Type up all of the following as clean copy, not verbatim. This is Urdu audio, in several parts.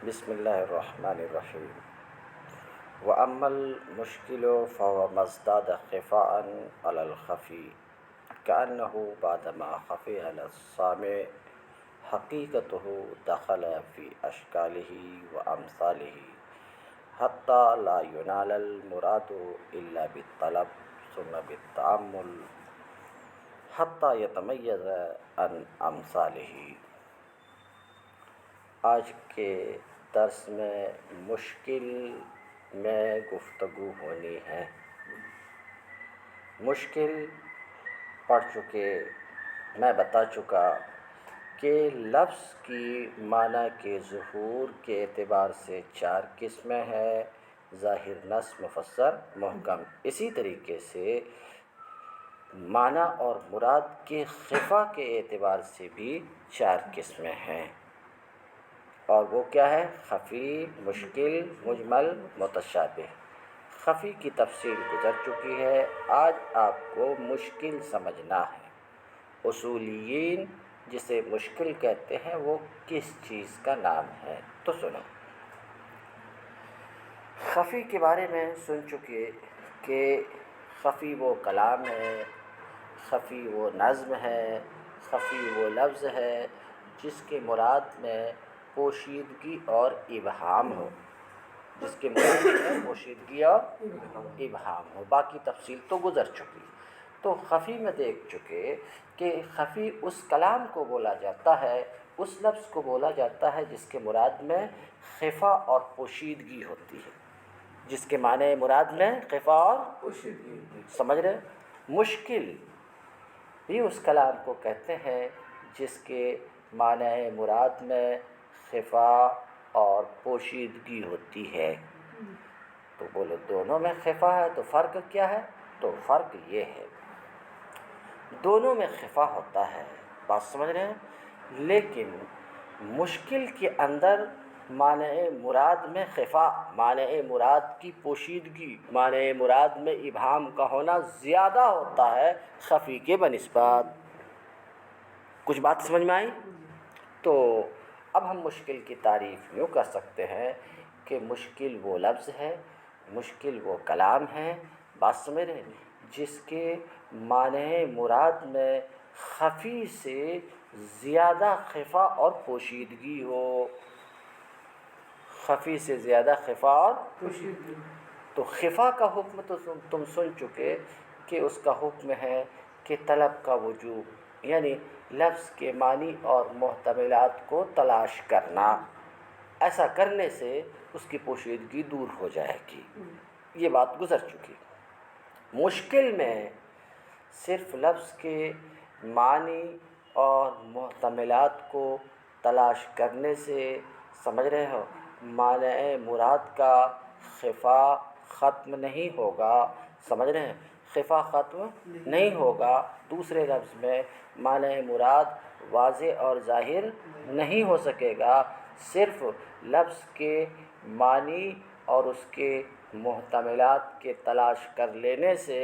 بسم اللہ الرحمن الرحیم وأما المشكل فهو ما ازداد خفاء على الخفي كأنه بعدما خفي على السامع حقيقته دخل في أشكاله وأمثاله حتى لا ينال المراد إلا بالطلب ثم بالتأمل حتى يتميز عن أمثاله۔ آج کے درس میں مشکل میں گفتگو ہونی ہے۔ مشکل پڑھ چکے، میں بتا چکا کہ لفظ کی معنی کے ظہور کے اعتبار سے 4 قسمیں ہیں: ظاہر، نص، مفسر، محکم۔ اسی طریقے سے معنی اور مراد کے خفا کے اعتبار سے بھی 4 قسمیں ہیں، اور وہ کیا ہے؟ خفی، مشکل، مجمل، متشابہ۔ خفی کی تفصیل گزر چکی ہے، آج آپ کو مشکل سمجھنا ہے۔ اصولیین جسے مشکل کہتے ہیں وہ کس چیز کا نام ہے؟ تو سنو، خفی کے بارے میں سن چکے کہ خفی وہ کلام ہے، خفی وہ نظم ہے، خفی وہ لفظ ہے جس کے مراد میں پوشیدگی اور ابہام ہو، جس کے مراد میں پوشیدگی اور ابہام ہو۔ باقی تفصیل تو گزر چکی۔ تو خفی میں دیکھ چکے کہ خفی اس کلام کو بولا جاتا ہے، اس لفظ کو بولا جاتا ہے جس کے مراد میں خفا اور پوشیدگی ہوتی ہے، جس کے معنی مراد میں خفا اور پوشیدگی، سمجھ رہے؟ مشکل بھی اس کلام کو کہتے ہیں جس کے معنی مراد میں خفا اور پوشیدگی ہوتی ہے۔ تو بولو دونوں میں خفا ہے تو فرق کیا ہے؟ تو فرق یہ ہے، دونوں میں خفا ہوتا ہے، بات سمجھ رہے ہیں، لیکن مشکل کے اندر معنی مراد میں خفا، معنی مراد کی پوشیدگی، معنی مراد میں ابہام کا ہونا زیادہ ہوتا ہے خفی کے بنسبت۔ کچھ بات سمجھ میں آئی؟ تو اب ہم مشکل کی تعریف یوں کر سکتے ہیں کہ مشکل وہ لفظ ہے، مشکل وہ کلام ہے، بات سمجھ رہے ہیں، جس کے معنی مراد میں خفی سے زیادہ خفا اور پوشیدگی ہو، خفی سے زیادہ خفا اور پوشیدگی۔ تو خفا کا حکم تو تم سن چکے کہ اس کا حکم ہے کہ طلب کا وجوب، یعنی لفظ کے معنی اور محتملات کو تلاش کرنا، ایسا کرنے سے اس کی پوشیدگی دور ہو جائے گی، یہ بات گزر چکی۔ مشکل میں صرف لفظ کے معنی اور محتملات کو تلاش کرنے سے، سمجھ رہے ہو، معنی مراد کا خفا ختم نہیں ہوگا، سمجھ رہے ہیں، خفا ختم نہیں ہوگا، دوسرے لفظ میں معنی مراد واضح اور ظاہر نہیں ہو سکے گا، صرف لفظ کے معنی اور اس کے محتملات کے تلاش کر لینے سے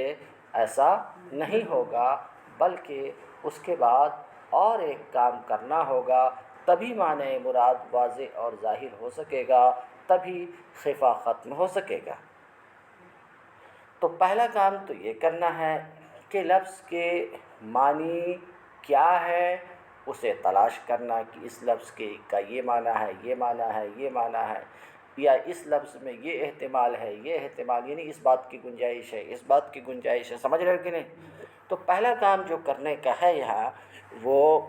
ایسا نہیں ہوگا، بلکہ اس کے بعد اور ایک کام کرنا ہوگا، تبھی معنی مراد واضح اور ظاہر ہو سکے گا، تبھی خفا ختم ہو سکے گا۔ تو پہلا کام تو یہ کرنا ہے کہ لفظ کے معنی کیا ہے اسے تلاش کرنا، کہ اس لفظ کا یہ معنی ہے، یہ معنی ہے، یہ معنی ہے، یا اس لفظ میں یہ احتمال ہے، یہ احتمال، یعنی اس بات کی گنجائش ہے، اس بات کی گنجائش ہے، سمجھ رہے ہو کہ نہیں؟ تو پہلا کام جو کرنے کا ہے یہاں، وہ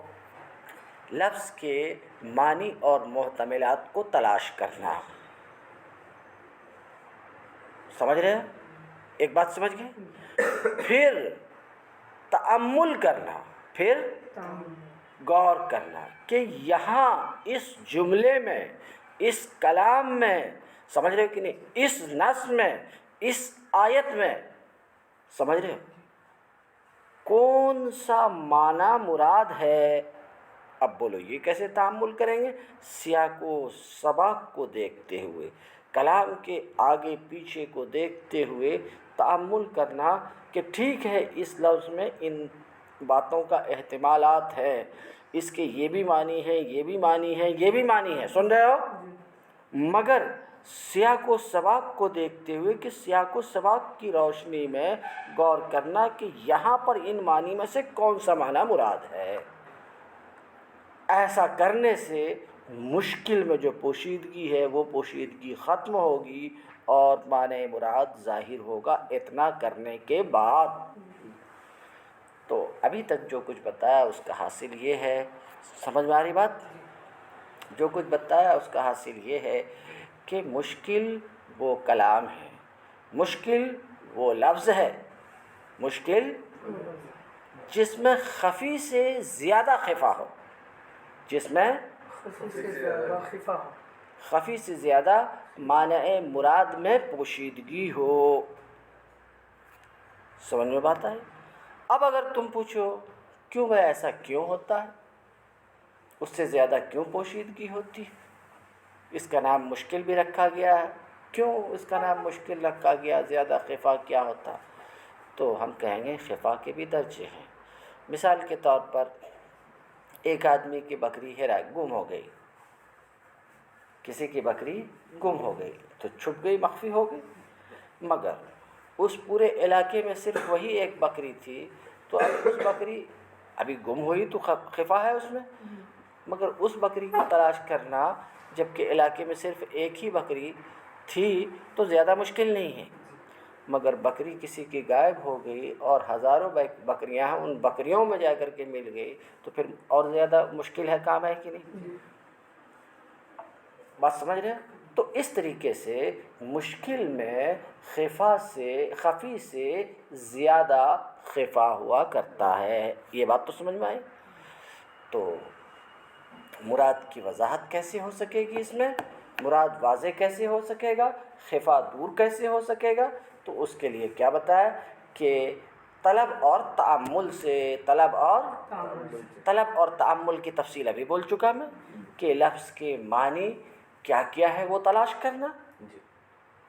لفظ کے معنی اور محتملات کو تلاش کرنا، سمجھ رہے ہیں؟ ایک بات سمجھ گئے؟ پھر تأمل کرنا، پھر غور کرنا کہ یہاں اس جملے میں، اس کلام میں، سمجھ رہے ہو کہ نہیں، اس نص میں، اس آیت میں، سمجھ رہے ہو، کون سا معنی مراد ہے؟ اب بولو یہ کیسے تأمل کریں گے؟ سیاق و سباق کو دیکھتے ہوئے، کلام کے آگے پیچھے کو دیکھتے ہوئے تأمل کرنا کہ ٹھیک ہے اس لفظ میں ان باتوں کا احتمالات ہے، اس کے یہ بھی معنی ہے، یہ بھی معنی ہے، یہ بھی معنی ہے، سن رہے ہو؟ مگر سیاق و سباق کو دیکھتے ہوئے کہ سیاق و سباق کی روشنی میں غور کرنا کہ یہاں پر ان معنی میں سے کون سا معنی مراد ہے۔ ایسا کرنے سے مشکل میں جو پوشیدگی ہے وہ پوشیدگی ختم ہوگی اور معنی مراد ظاہر ہوگا اتنا کرنے کے بعد۔ تو ابھی تک جو کچھ بتایا اس کا حاصل یہ ہے، سمجھ میں آ رہی بات؟ جو کچھ بتایا اس کا حاصل یہ ہے کہ مشکل وہ کلام ہے، مشکل وہ لفظ ہے، مشکل جس میں خفی سے زیادہ خفا ہو، جس میں خفی سے زیادہ معنی مراد میں پوشیدگی ہو۔ سمجھ میں بات آئی؟ اب اگر تم پوچھو کیوں بھائی ایسا کیوں ہوتا ہے، اس سے زیادہ کیوں پوشیدگی ہوتی ہے، اس کا نام مشکل بھی رکھا گیا ہے، کیوں اس کا نام مشکل رکھا گیا، زیادہ خفا کیا ہوتا، تو ہم کہیں گے خفا کے بھی درجے ہیں۔ مثال کے طور پر ایک آدمی کی بکری گم ہو گئی، کسی کی بکری گم ہو گئی تو چھپ گئی، مخفی ہو گئی، مگر اس پورے علاقے میں صرف وہی ایک بکری تھی، تو اب اس بکری ابھی گم ہوئی تو خفا ہے اس میں، مگر اس بکری کو تلاش کرنا جبکہ علاقے میں صرف ایک ہی بکری تھی تو زیادہ مشکل نہیں ہے، مگر بکری کسی کی غائب ہو گئی اور ہزاروں بکریاں ان بکریوں میں جا کر کے مل گئی تو پھر اور زیادہ مشکل ہے، کام ہے کہ نہیں؟ بات سمجھ رہے ہیں؟ تو اس طریقے سے مشکل میں خفی سے زیادہ خفا ہوا کرتا ہے۔ یہ بات تو سمجھ میں آئی؟ تو مراد کی وضاحت کیسے ہو سکے گی، اس میں مراد واضح کیسے ہو سکے گا، خفا دور کیسے ہو سکے گا؟ تو اس کے لیے کیا بتایا کہ طلب اور تأمل کی تفصیل ابھی بول چکا میں کہ لفظ کے معنی کیا کیا ہے وہ تلاش کرنا،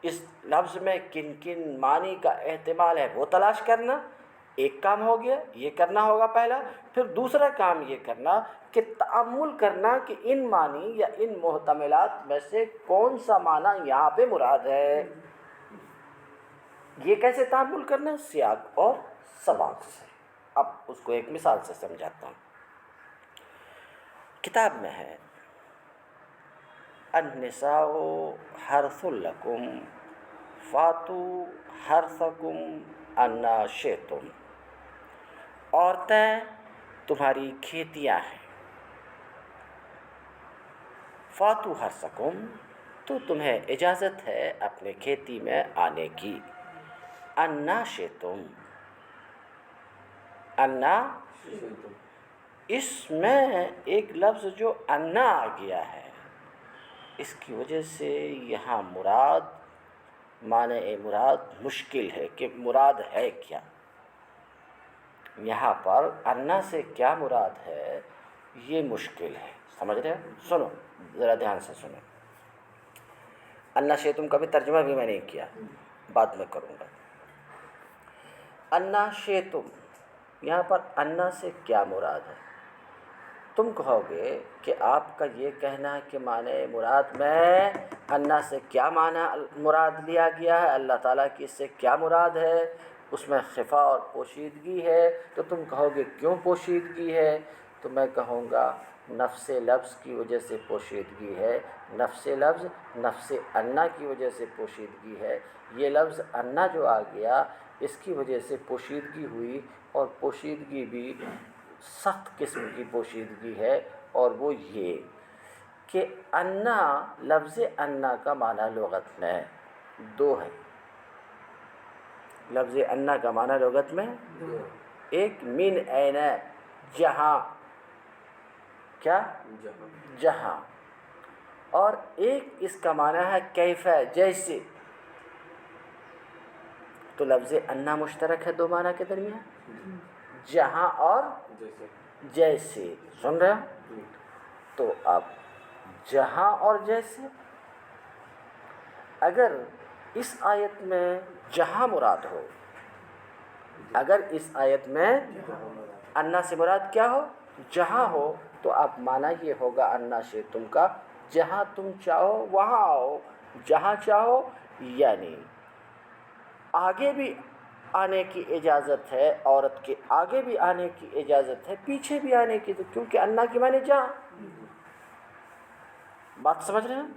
اس لفظ میں کن کن معنی کا احتمال ہے وہ تلاش کرنا، ایک کام ہو گیا، یہ کرنا ہوگا پہلا۔ پھر دوسرا کام یہ کرنا کہ تأمل کرنا کہ ان معنی یا ان محتملات میں سے کون سا معنی یہاں پہ مراد ہے۔ یہ کیسے تأمل کرنا؟ سیاق اور سباق سے۔ اب اس کو ایک مثال سے سمجھاتا ہوں۔ کتاب میں ہے النساء حرث لکم فاتوا حرثکم انا شئتم، عورتیں تمہاری کھیتیاں ہیں، فاتوا حرثکم تو تمہیں اجازت ہے اپنے کھیتی میں آنے کی، انا شئتم، انا اس میں ایک لفظ جو انا آ گیا ہے، اس کی وجہ سے یہاں معنی مراد مشکل ہے کہ مراد ہے کیا۔ یہاں پر انا سے کیا مراد ہے یہ مشکل ہے، سمجھ رہے ہیں؟ سنو ذرا دھیان سے سنو۔ انا شئتم کا بھی ترجمہ بھی میں نے کیا، بعد میں کروں گا۔ انا شئتم، یہاں پر انا سے کیا مراد ہے؟ تم کہو گے کہ آپ کا یہ کہنا ہے کہ معنی مراد میں انا سے کیا معنی مراد لیا گیا ہے، اللہ تعالیٰ کی اس سے کیا مراد ہے، اس میں خفا اور پوشیدگی ہے، تو تم کہو گے کیوں پوشیدگی ہے؟ تو میں کہوں گا نفس لفظ کی وجہ سے پوشیدگی ہے، نفس انا کی وجہ سے پوشیدگی ہے، یہ لفظ انا جو آ گیا اس کی وجہ سے پوشیدگی ہوئی، اور پوشیدگی بھی سخت قسم کی پوشیدگی ہے، اور وہ یہ کہ انا، لفظ انا کا معنی لغت میں دو ہے۔ لفظ انا کا معنی لغت میں ایک من این، جہاں، کیا؟ جہاں، اور ایک اس کا معنی ہے کیف، جیسے۔ تو لفظ انا مشترک ہے دو معنی کے درمیان، جہاں اور جیسے، سن رہے ہو؟ تو اب جہاں اور جیسے، اگر اس آیت میں جہاں مراد ہو، اگر اس آیت میں انا سے مراد کیا ہو؟ جہاں ہو، تو اب معنی یہ ہوگا انا شئتم کا جہاں تم چاہو وہاں آؤ، جہاں چاہو، یعنی آگے بھی آنے کی اجازت ہے، عورت کے آگے بھی آنے کی اجازت ہے، پیچھے بھی آنے کی، تو کیونکہ انا کی معنی جہاں، بات سمجھ رہے ہیں؟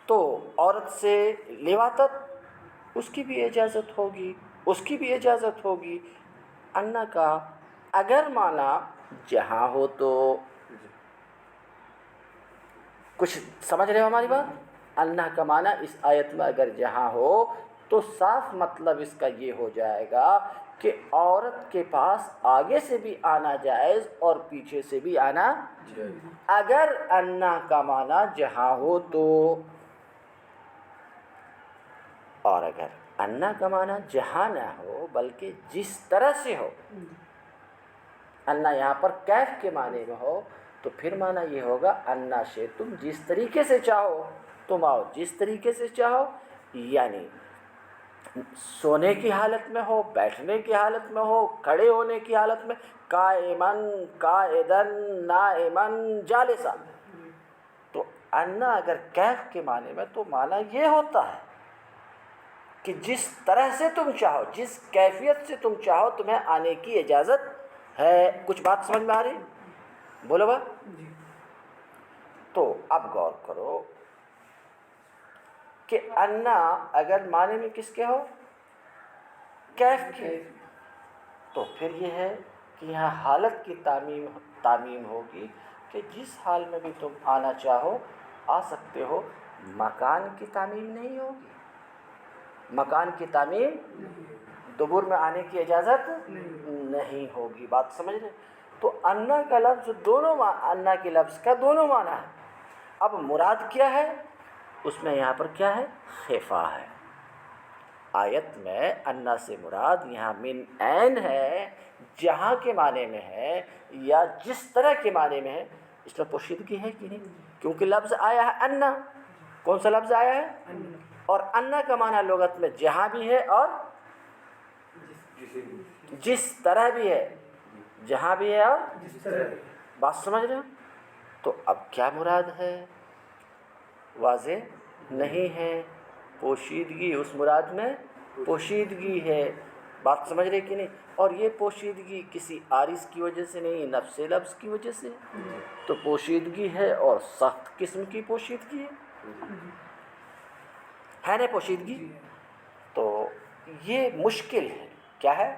تو عورت سے لواطت اس کی بھی اجازت ہوگی، اس کی بھی اجازت ہوگی۔ انا کا اگر معنی جہاں ہو تو کچھ سمجھ رہے ہو ہماری بات؟ اللہ کا معنی اس آیت میں اگر جہاں ہو تو صاف مطلب اس کا یہ ہو جائے گا کہ عورت کے پاس آگے سے بھی آنا جائز اور پیچھے سے بھی آنا، اگر انا کا معنی جہاں ہو تو، اور اگر انا کا معنی جہاں نہ ہو بلکہ جس طرح سے ہو، انا یہاں پر کیف کے معنی میں ہو، تو پھر معنی یہ ہوگا انا سے تم جس طریقے سے چاہو تم آؤ، جس طریقے سے چاہو، یعنی سونے کی حالت میں ہو، بیٹھنے کی حالت میں ہو، کھڑے ہونے کی حالت میں، قائمن، قائدن، نائمن، جالسا۔ تو انا اگر کیف کے معنی میں تو معنی یہ ہوتا ہے کہ جس طرح سے تم چاہو، جس کیفیت سے تم چاہو تمہیں آنے کی اجازت ہے۔ کچھ بات سمجھ میں آ رہی؟ بولو با۔ تو اب غور کرو کہ انا اگر معنی میں کس کے ہو؟ کیف کے، تو پھر یہ ہے کہ یہاں حالت کی تعمیم ہوگی کہ جس حال میں بھی تم آنا چاہو آ سکتے ہو، مکان کی تعمیم نہیں ہوگی، مکان کی تعمیم، دبر میں آنے کی اجازت نہیں ہوگی، بات سمجھ رہے؟ تو انا کا لفظ دونوں، انا کے لفظ کا دونوں معنی ہے۔ اب مراد کیا ہے اس میں؟ یہاں پر کیا ہے؟ خفا ہے۔ آیت میں انا سے مراد یہاں من عین ہے، جہاں کے معنی میں ہے یا جس طرح کے معنی میں ہے، اس میں پوشیدگی ہے کہ نہیں؟ کیونکہ لفظ آیا ہے انا، کون سا لفظ آیا ہے؟ اور انا کا معنی لغت میں جہاں بھی ہے اور جس طرح بھی ہے، جہاں بھی ہے اور بات سمجھ رہے ہو؟ تو اب کیا مراد ہے واضح نہیں ہے، پوشیدگی اس مراد میں پوشیدگی ہے، بات سمجھ رہے کہ نہیں؟ اور یہ پوشیدگی کسی عارض کی وجہ سے نہیں، نفس لفظ کی وجہ سے، تو پوشیدگی ہے اور سخت قسم کی پوشیدگی ہے نا پوشیدگی؟ تو یہ مشکل ہے، کیا ہے؟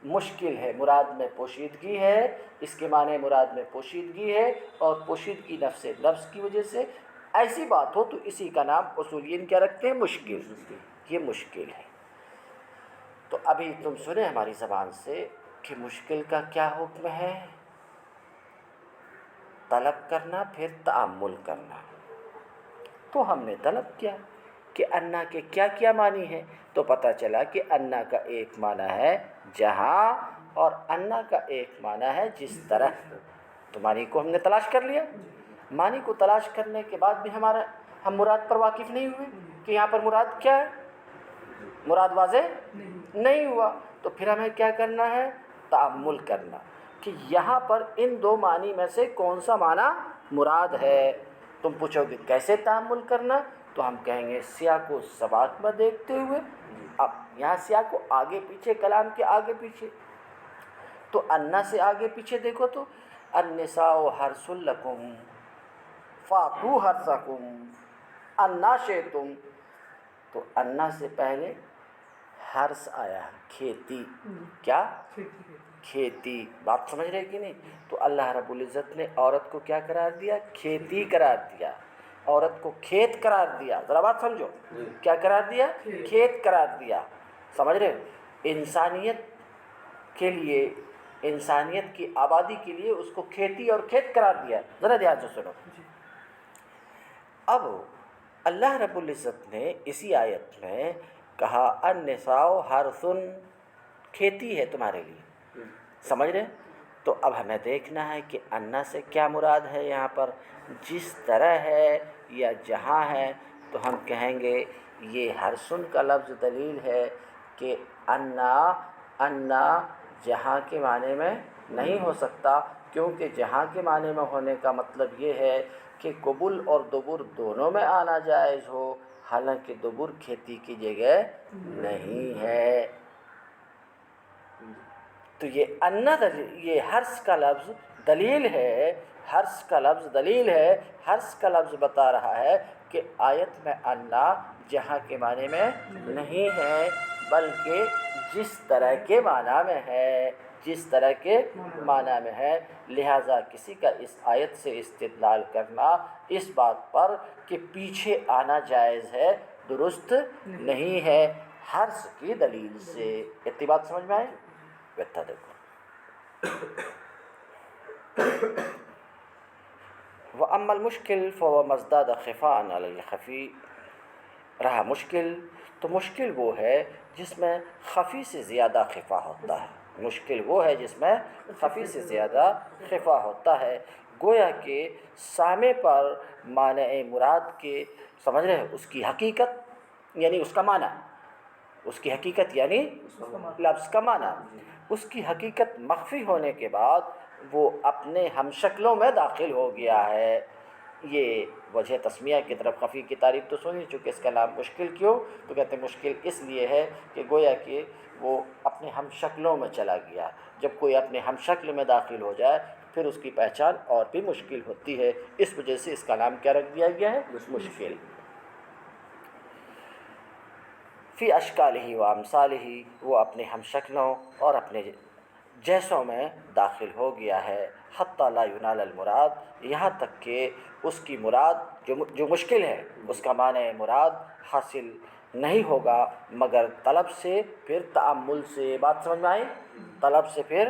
مشکل ہے، مراد میں پوشیدگی ہے، اس کے معنی مراد میں پوشیدگی ہے، اور پوشیدگی نفس لفظ کی وجہ سے ایسی بات ہو تو اسی کا نام اصولین کیا رکھتے ہیں؟ مشکل۔ یہ مشکل ہے۔ تو ابھی تم سنیں ہماری زبان سے کہ مشکل کا کیا حکم ہے؟ طلب کرنا، پھر تأمل کرنا۔ تو ہم نے طلب کیا کہ انا کے کیا کیا معنی ہے، تو پتہ چلا کہ انا کا ایک معنی ہے جہاں، اور انا کا ایک معنی ہے جس طرح۔ تو معنی کو ہم نے تلاش کر لیا۔ معنی کو تلاش کرنے کے بعد بھی ہم مراد پر واقف نہیں ہوئے کہ یہاں پر مراد کیا ہے، مراد واضح نہیں ہوا، تو پھر ہمیں کیا کرنا ہے؟ تأمل کرنا کہ یہاں پر ان دو معنی میں سے کون سا معنی مراد ہے۔ تم پوچھو گے کیسے تأمل کرنا، تو ہم کہیں گے سیاق و سباق میں دیکھتے ہوئے۔ اب یہاں سیاق کو آگے پیچھے، کلام کے آگے پیچھے، تو انا سے آگے پیچھے دیکھو تو النساء حرث لکم فاتوا حرثکم انا شئتم، تو انا سے پہلے حرث آیا ہے، کھیتی، کیا؟ کھیتی، بات سمجھ رہے کہ نہیں؟ تو اللہ رب العزت نے عورت کو کیا قرار دیا؟ کھیتی قرار دیا، عورت کو کھیت قرار دیا۔ ذرا بات سمجھو، کیا قرار دیا؟ کھیت قرار دیا، سمجھ رہے؟ انسانیت کے لیے، انسانیت کی آبادی کے لیے اس کو کھیتی اور کھیت قرار دیا۔ ذرا دھیان سے سنو۔ اب اللہ رب العزت نے اسی آیت میں کہا النساء حرث، کھیتی ہے تمہارے لیے، سمجھ رہے؟ تو اب ہمیں دیکھنا ہے کہ انا سے کیا مراد ہے یہاں پر، جس طرح ہے یا جہاں ہے، تو ہم کہیں گے یہ حرثن کا لفظ دلیل ہے کہ انا جہاں کے معنی میں نہیں ہو سکتا، کیونکہ جہاں کے معنی میں ہونے کا مطلب یہ ہے کہ قبل اور دبر دونوں میں آنا جائز ہو، حالانکہ دبر کھیتی کی جگہ نہیں ہے۔ تو یہ یہ حرص کا لفظ دلیل ہے، حرص کا لفظ دلیل ہے، حرص کا لفظ بتا رہا ہے کہ آیت میں انا جہاں کے معنی میں نہیں ہے، بلکہ جس طرح کے معنی میں ہے، جس طرح کے معنی میں ہے۔ لہٰذا کسی کا اس آیت سے استدلال کرنا اس بات پر کہ پیچھے آنا جائز ہے درست نہیں ہے، حرص کی دلیل سے۔ اتنی بات سمجھ میں آئے؟ بیٹھا دیکھو۔ وَأَمَّا الْمُشْكِلُ فَهُوَ مَا ازْدَادَ خِفَاءً عَلَى الْخَفِي۔ رہا مشکل، تو مشکل وہ ہے جس میں خفی سے زیادہ خفا ہوتا ہے۔ مشکل وہ ہے جس میں خفی سے زیادہ خفا ہوتا ہے، گویا کہ سامع پر معنی مراد کے سمجھ رہے ہیں، اس کی حقیقت یعنی اس کا معنی، اس کی حقیقت یعنی لفظ کا معنی، اس کی حقیقت مخفی ہونے کے بعد وہ اپنے ہم شکلوں میں داخل ہو گیا ہے۔ یہ وجہ تسمیہ کی طرف خفی کی تعریف تو سنی، چونکہ اس کا نام مشکل کیوں، تو کہتے ہیں مشکل اس لیے ہے کہ گویا کہ وہ اپنے ہم شکلوں میں چلا گیا۔ جب کوئی اپنے ہم شکل میں داخل ہو جائے پھر اس کی پہچان اور بھی مشکل ہوتی ہے، اس وجہ سے اس کا نام کیا رکھ دیا گیا ہے؟ مشکل۔ فی اشکالہ و امثالہ، وہ اپنے ہم شکلوں اور اپنے جیسوں میں داخل ہو گیا ہے۔ حتی لا ینال المراد، یہاں تک کہ اس کی مراد جو مشکل ہے اس کا معنی مراد حاصل نہیں ہوگا مگر طلب سے پھر تأمل سے۔ بات سمجھ میں آئی؟ طلب سے پھر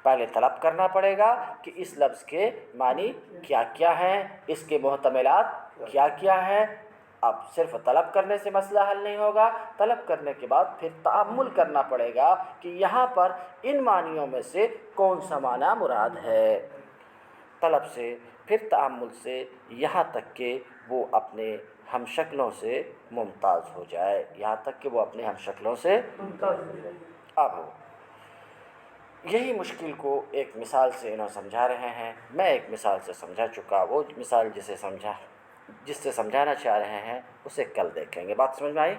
پہلے طلب کرنا پڑے گا کہ اس لفظ کے معنی کیا کیا ہیں، اس کے محتملات کیا کیا ہیں۔ اب صرف طلب کرنے سے مسئلہ حل نہیں ہوگا، طلب کرنے کے بعد پھر تأمل کرنا پڑے گا کہ یہاں پر ان معنیوں میں سے کون سا معنی مراد ہے۔ طلب سے پھر تأمل سے، یہاں تک کہ وہ اپنے ہم شکلوں سے ممتاز ہو جائے، یہاں تک کہ وہ اپنے ہم شکلوں سے ممتاز ہو جائے۔ اب یہی مشکل کو ایک مثال سے انہوں سمجھا رہے ہیں۔ میں ایک مثال سے سمجھا چکا، وہ مثال جس سے سمجھانا چاہ رہے ہیں اسے کل دیکھیں گے۔ بات سمجھ میں آئی؟